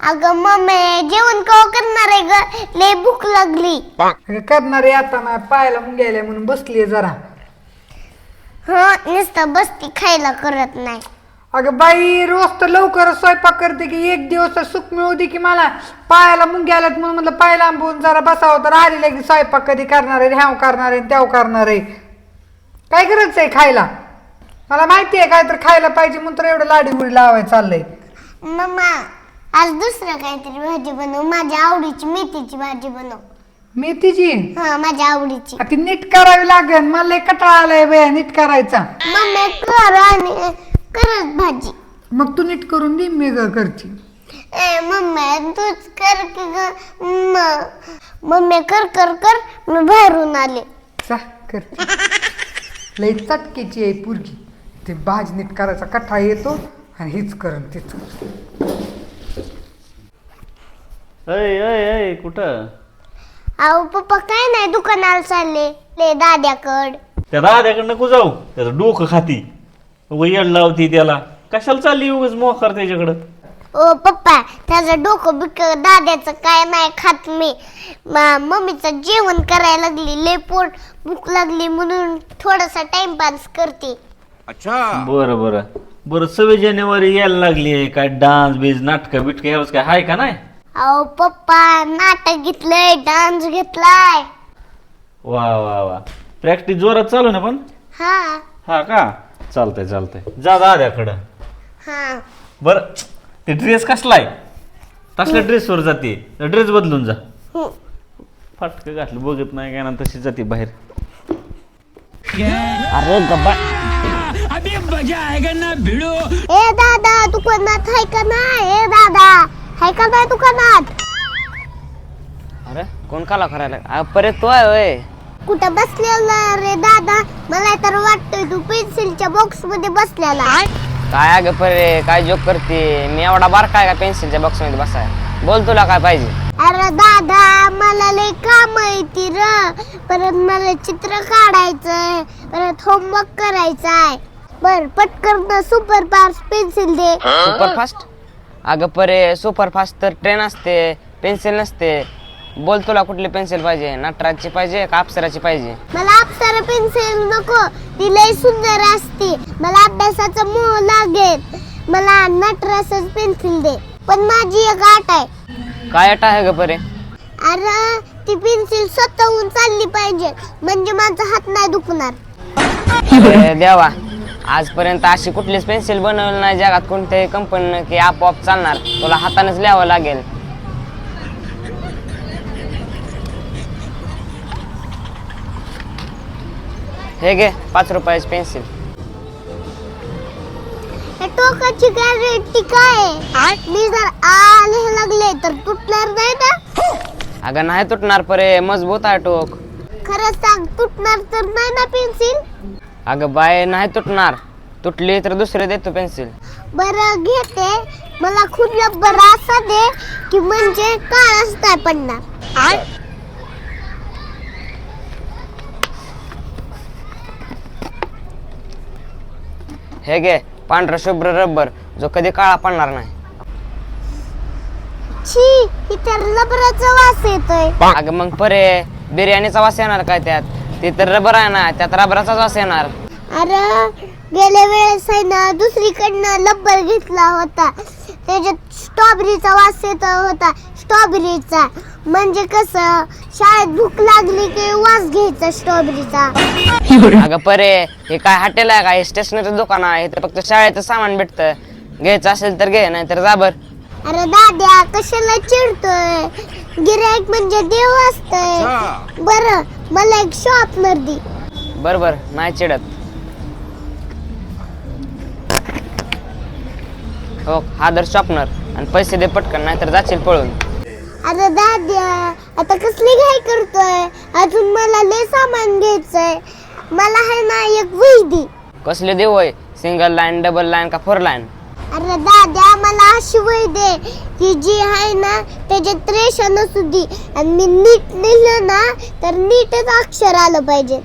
अगं मम्मी जेवण कवा करणार आहे ग? लय भूक लागली. करणार आहे आता ना, पायाला मुंग्याला म्हणून बसलीये जरा. नुसतं बसती खायला करत नाही. अगं बाई, रोज तर लवकर स्वयंपाक करते की एक दिवस तर सुख मिळू दे की मला. पायाला मुंग्या आल्यात म्हणून म्हणलं पाय लांबून जरा बसावं, तर आलेलं की स्वयंपाक कधी करणार आहे, ह्याव करणार आहे त्याव करणार आहे. काय करायचं आहे खायला? मला माहिती आहे काय तर खायला पाहिजे म्हणून तर एवढं लाडी गुडी लावायचं चाललंय. मम्मा आज दुसरं काहीतरी भाजी बनव, माझ्या आवडीची मेथीची भाजी बनव. मेथीची? माझ्या आवडीची. ती नीट करावी लागेल, मला लय कंटाळा आलाय बाया नीट करायचा. मम्मी कर आणि करत भाजी. मग तू नीट करून दे, मी करची. मम्मी तूच कर की ग. मम्मी कर कर कर, मी बाहेरून आले. करते. लय चटकेची आहे पुरगी. ते भाजी नीट करायचा कठा येतो आणि हीच करण तीच. अय कुठं? अहो पप्पा काय नाही, दुकानाला चालले ले दाद्याकड. त्या दाद्याकडे नको जाऊ, त्याचं डोकं खाती येड लावती त्याला. कशाला चालली उगाच मोकार त्याच्याकडं? ओ पप्पा त्याचं डोकं बिक दाद्याचं काय नाही खात मी. मम्मीचं जेवण करायला लागली, लय पोट भूक लागली म्हणून थोडासा टाइमपास करते. बरं बरं बरं. 26 जानेवारी यायला लागली, काय डान्स बीज नाटक बिटक यावंच काय हाय का नाही? अहो पप्पा नाटक घेतलंय, डान्स घेतलाय. वा वा वा. प्रॅक्टिस जोरात चालू ना पण? हा का? चालतंय जा दाद्याकडं. हा बर, ते ड्रेस कसलाय? तसल्या ड्रेसवर जाते, ड्रेस बदलून जा. फाटक घातलं बघत नाही काय ना, तशी जाते बाहेर. अरे गब्बा, अभी मजा आएगा ना भिड़ो. ए दादा दुकानात हाय का नाही? ए दादा हाय का नाही दुकानात? अरे कोण काला करायला? परत तो आहे होय? कुठं बसलेला रे दादा? मला तर वाटतंय तू पेन्सिलच्या बॉक्स मध्ये बसलेला. काय अगं परे, काय जोक करते? मी एवढा बारका आहे का पेन्सिलच्या बॉक्स मध्ये बसाय? बोल तुला काय पाहिजे? अरे दादा मला लय काम येते र. परत मला चित्र काढायचंय, परत होमवर्क करायचाय. बर पटकन सुपर फास्ट पेन्सिल दे. Super fast? अगं परे सुपर फास्ट तर ट्रेन असते, पेन्सिल नसते. बोल तुला कुठली पेन्सिल पाहिजे? नटराजची पाहिजे का अप्सराची पाहिजे? मला अप्सरा पेन्सिल नको, ती लय सुंदर असते. मला अभ्यासाचा मोह लागेल. मला नटराजच पेन्सिल दे. पण माझी एक आट आहे. काय अट आहे ग परे? अरे ती पेन्सिल स्वतःहून चालली पाहिजे, म्हणजे माझा हात नाही दुखणार. अरे देवा, आजपर्यंत अशी कुठलीच पेन्सिल बनवली नाही जगात कोणत्याही कंपनीनं की आपोआप चालणार. तुला हातानेच लिहावं लागेल. हे घे 5 रुपयाची पेन्सिल. टोकाची गॅरंटी काय? मी जर आ लिहायला लागले तर तुटणार नाही ना? अगं नाही तुटणार परे, मजबूत आहे टोक. खरं सांग, तुटणार तर नाही ना पेन्सिल? अगं बाय नाही तुटणार. तुटली तर दुसरे देतो पेन्सिल. बरं घेते. मला खूप रब्बर असा दे की म्हणजे काळच नाही पडणार. हे घे पांढरा शुभ्र रबर, जो कधी काळा पडणार नाही. छी, इतर रबराचा वास येतोय. अगं मग परे बिर्याणीचा वास येणार काय त्यात? ती तर रबर आहे ना, त्यात रबराचाच वास येणार. अरे गेल्या वेळेस आहे ना दुसरीकडनं रबर घेतला होता, त्याच्यात स्ट्रॉबेरीचा वास येत होता. स्ट्रॉबेरीचा म्हणजे कसं, शाळेत भूक लागली की वास घ्यायचा स्ट्रॉबेरीचा. अगं परे हे काय हॉटेल आहे का? हे स्टेशनरी दुकान आहे. इथं फक्त शाळेचं सामान भेटतं. घ्यायचं असेल तर घे, नाही तर जा बर. अरे दाद्या कशाला चिडतोय? गिऱ्हाईक म्हणजे देव असतंय. बरं मला एक शॉर्पनर दे. बर बर नाही चिडत. हो हा दर शॉर्पनर आणि पैसे दे पटकन, नाही तर जाशील पळून. अरे दाद्या आता कसली घाई करतोय? अजून मला लय सामान घ्यायचंय. मला आहे ना एक वही दे. कसले देऊ होय? सिंगल लाईन, डबल लाईन का 4 लाईन? अरे दाद्या मला अशी वही दे की जी आहे ना त्याच्यात रेषा नसू दे, आणि मी नीट लिहिलं ना तर नीटच अक्षर आलं पाहिजे.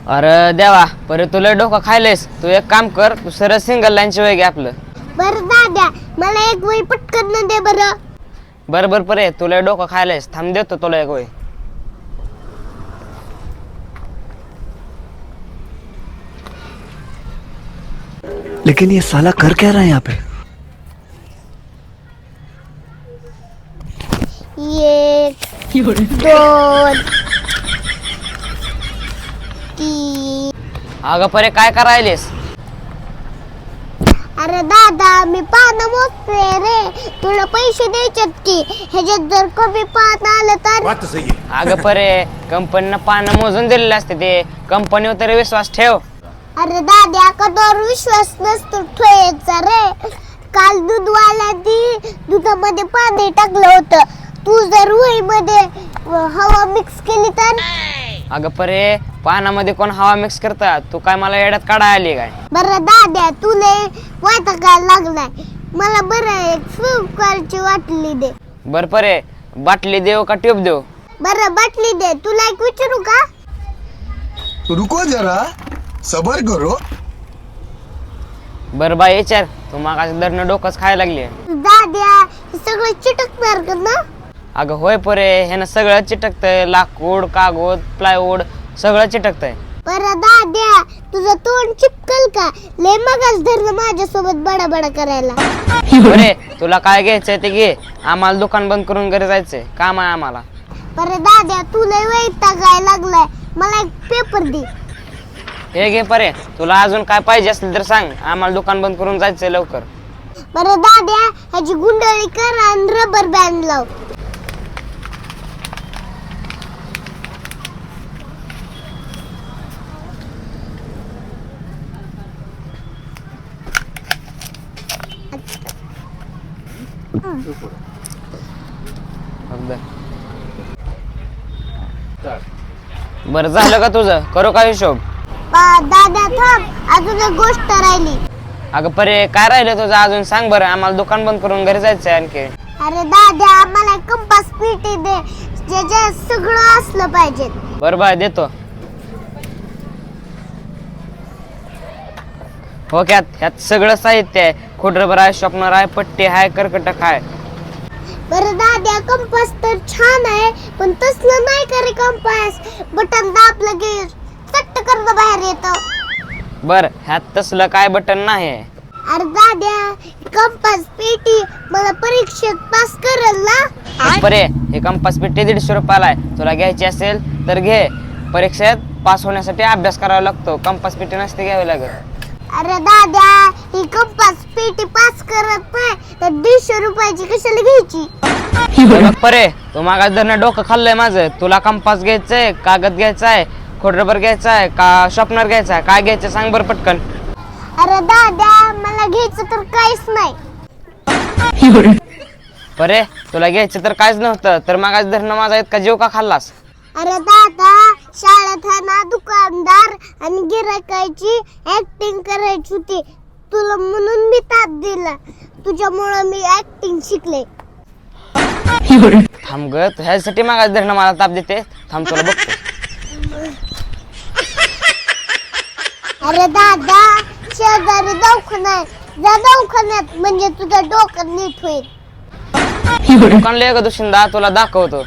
अरे देवा, परत तुला डोकं खायलेस. तू एक काम कर, तू सरळ सिंगल लाईनची वही घे आपलं. बरं दाद्या मला एक वही पटकन न दे बरं. बरं परे तुला डोकं खायलायस, थांब देतो तुला एक वय. लेकिन ये साला कर क्या रहा है यहाँ पे? 1 2 3. अगं परे काय करायलेस? अरे दादा मी पानं मोजते रे, तुला पैसे द्यायच्यात की. ह्याच्यात जर कमी पान आलं तर. अगं परे कंपनीनं पानं मोजून दिलेले असते, ते कंपनीवर तरी विश्वास ठेव. अरे दाद्या कधीवर विश्वास नसतो ठेवायचा रे. काल दूधवाल्यानी दुधामध्ये पाणी टाकलं होतं. तू जर वहीमध्ये हवा मिक्स केली तर. अगं परे पानामध्ये कोण हवा मिक्स करतात? तू काय मला येड्यात काढाय आली काय? बरं दाद्या तुला वैतागायला लागलाय. मला बरं एक फ्लिपकार्टची बाटली दे. बर परे बाटली देऊ का ट्यूब देऊ? बरं बाटली दे. तुला एक विचारू का? रुको जरा सबर करो. बर बाई विचार, तू मागाशी धरणं डोकंच खायला लागली. दाद्या हे सगळं चिटकणार का ना? अगं होय परे ह्यानं सगळं चिटकतंय, लाकूड कागद प्लायवूड सगळं चिटकतंय. बरं दाद्या तुझं तोंड चिपकल का? लय मगच धरणं माझ्यासोबत बडा करायला. बरे तुला काय घ्यायचंय ते घे, आम्हाला दुकान बंद करून घरी जायचंय, काम आहे आम्हाला. बरं दाद्या तुला वैतागायला लागलाय. मला एक पेपर दे. हे घे परे, तुला अजून काय पाहिजे असेल तर सांग, आम्हाला दुकान बंद करून जायचंय लवकर. बरं दाद्या ह्याची गुंडळी कर आणि रबर बँड लाव. बर झालं का तुझं? करू का हिशोब? दाद्या थांब, अजून एक गोष्ट राहिली. अगं परे काय राहिलं तुझं अजून? सांग बरं, आम्हाला दुकान बंद करून घरी जायचंय आणखी. अरे दाद्या मला कंपास पेटी दे, ज्याच्यात सगळं असलं पाहिजे. बरं बाय देतो. हो ह्यात सगळं साहित्य आहे, खोडरबर आहे, शॉपनर आहे, पट्टी आहे, कर्कटक आहे. बरं दाद्या कंपास तर छान आहे, पण तसलं नाही का रे कंपास. बटन दाबलं की चट्ट करणं बाहेर येतं. बर ह्यात तसलं काय बटन नाही. अरे दाद्या कंपास पेटी मला परीक्षेत पास करेल ना? बरे हे कंपास पेटी 150 रुपयाला आहे, तुला घ्यायची असेल तर घे. परीक्षेत पास होण्यासाठी अभ्यास करावा लागतो, कंपास पेटी नसते घ्यावी लागत. अरे दाद्या ही कंपास पेटी पास करत नाही तर 150 रुपयाची कशाला घ्यायची? बघ परे तू मागा धरणं डोकं खाल्लंय माझं. तुला कंपास घ्यायचंय, कागद घ्यायचाय, खोडरबर घ्यायचाय का शॉपनर घ्यायचाय? काय घ्यायचं सांग बरं पटकन. अरे दाद्या मला घ्यायचं तर काहीच नाही. बरे तुला घ्यायचं तर काहीच नव्हतं, तर मागास धरणं माझा इतका जीव का खाल्लास? अरे दादा शाळेत आहे ना दुकानदार आणि गिरायकाची ऍक्टिंग करायची होती, तुला म्हणून मी ताप दिला. तुझ्यामुळं मी ऍक्टिंग शिकले. थांब ग, तू ह्यासाठी मागास धरणं मला ताप देते. थांब तुला बघतो. अरे दादा शेजारी दवाखाना आहे, जा दवाखान्यात म्हणजे तुझं डोकं नीट होईल. दुकानला ये ग दुशिंदा, तुला दाखवतो.